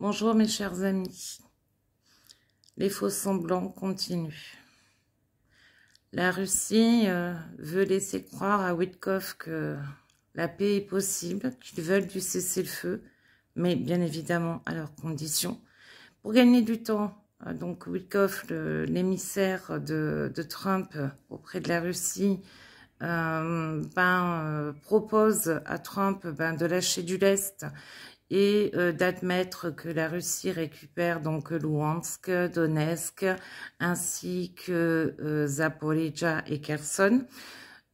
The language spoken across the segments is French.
Bonjour mes chers amis, les faux semblants continuent. La Russie veut laisser croire à Witkoff que la paix est possible, qu'ils veulent du cessez-le-feu, mais bien évidemment à leurs conditions. Pour gagner du temps, donc Witkoff, l'émissaire de Trump auprès de la Russie, propose à Trump de lâcher du lest et d'admettre que la Russie récupère donc Louhansk, Donetsk, ainsi que Zaporijia et Kherson.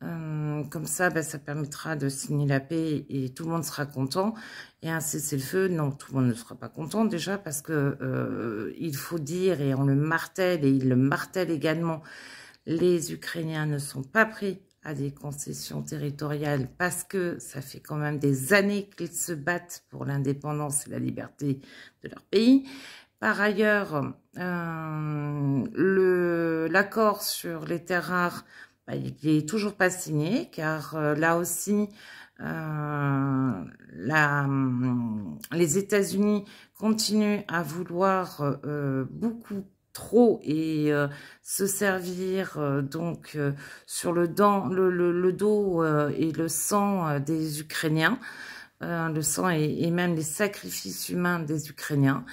Comme ça, ça permettra de signer la paix et tout le monde sera content. Et un cessez-le-feu, non, tout le monde ne sera pas content déjà parce que il faut dire, et on le martèle, et il le martèle également, les Ukrainiens ne sont pas pris à des concessions territoriales parce que ça fait quand même des années qu'ils se battent pour l'indépendance et la liberté de leur pays. Par ailleurs, l'accord sur les terres rares, il n'est toujours pas signé car là aussi, les États-Unis continuent à vouloir beaucoup trop et se servir donc sur le dos et le sang des Ukrainiens, le sang et même les sacrifices humains des Ukrainiens.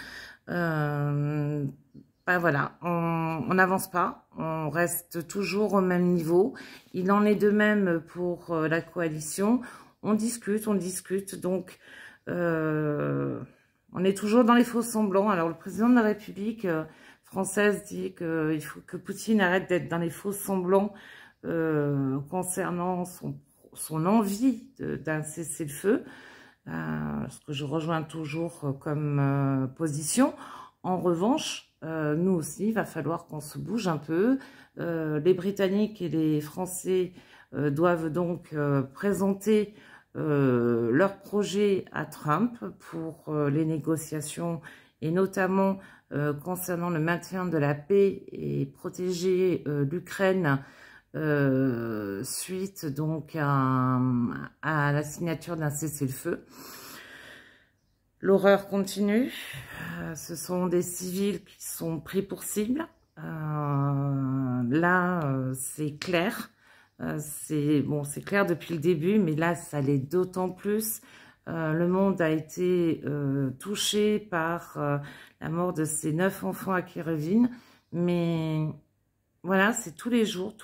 Voilà, on n'avance pas, on reste toujours au même niveau. Il en est de même pour la coalition. On discute, donc on est toujours dans les faux semblants. Alors le président de la République française dit qu'il faut que Poutine arrête d'être dans les faux semblants concernant son envie d'un cessez-le-feu, ce que je rejoins toujours comme position. En revanche, nous aussi, il va falloir qu'on se bouge un peu. Les Britanniques et les Français doivent donc présenter leur projet à Trump pour les négociations et notamment concernant le maintien de la paix et protéger l'Ukraine suite donc à la signature d'un cessez-le-feu. L'horreur continue. Ce sont des civils qui sont pris pour cible. C'est clair. C'est clair depuis le début, mais là, ça l'est d'autant plus. Le monde a été touché par la mort de ces 9 enfants à Kérovine. Mais voilà, c'est tous les jours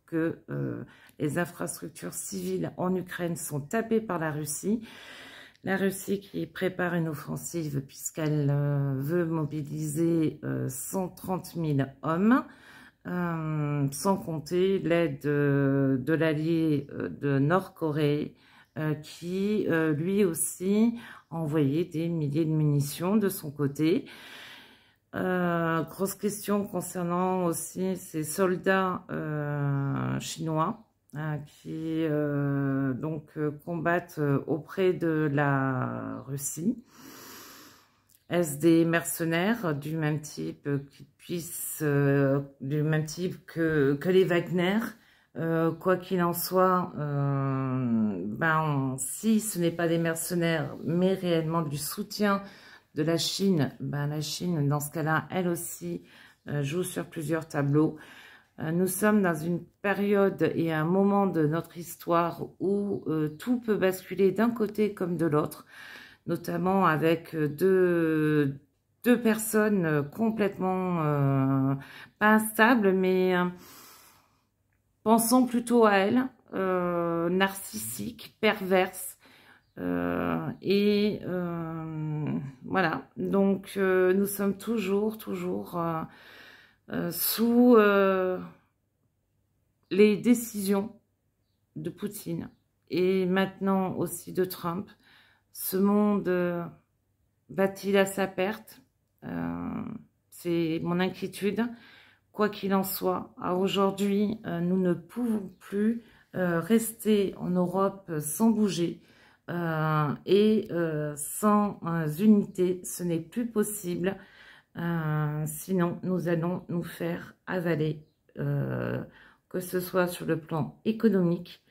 que les infrastructures civiles en Ukraine sont tapées par la Russie. La Russie qui prépare une offensive puisqu'elle veut mobiliser 130 000 hommes, sans compter l'aide de l'allié de Nord-Corée qui lui aussi a envoyé des milliers de munitions de son côté. Grosse question concernant aussi ces soldats chinois qui combattent auprès de la Russie. Est-ce des mercenaires du même type du même type que les Wagner? Quoi qu'il en soit, si ce n'est pas des mercenaires, mais réellement du soutien de la Chine, la Chine, dans ce cas-là, elle aussi joue sur plusieurs tableaux. Nous sommes dans une période et un moment de notre histoire où tout peut basculer d'un côté comme de l'autre, notamment avec deux personnes complètement pas instables, mais pensons plutôt à elles, narcissiques, perverses. Voilà, donc nous sommes toujours sous les décisions de Poutine et maintenant aussi de Trump. Ce monde va-t-il à sa perte? C'est mon inquiétude. Quoi qu'il en soit, à aujourd'hui, nous ne pouvons plus rester en Europe sans bouger et sans unité. Ce n'est plus possible. Sinon, nous allons nous faire avaler, que ce soit sur le plan économique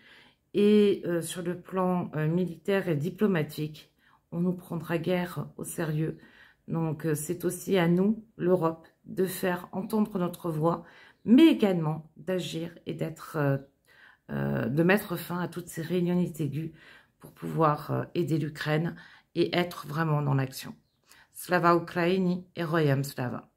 et sur le plan militaire et diplomatique. on nous prendra guère au sérieux. Donc, c'est aussi à nous, l'Europe, de faire entendre notre voix, mais également d'agir et de mettre fin à toutes ces réunions aiguës pour pouvoir aider l'Ukraine et être vraiment dans l'action. Slava Ukraini, Heroyam Slava.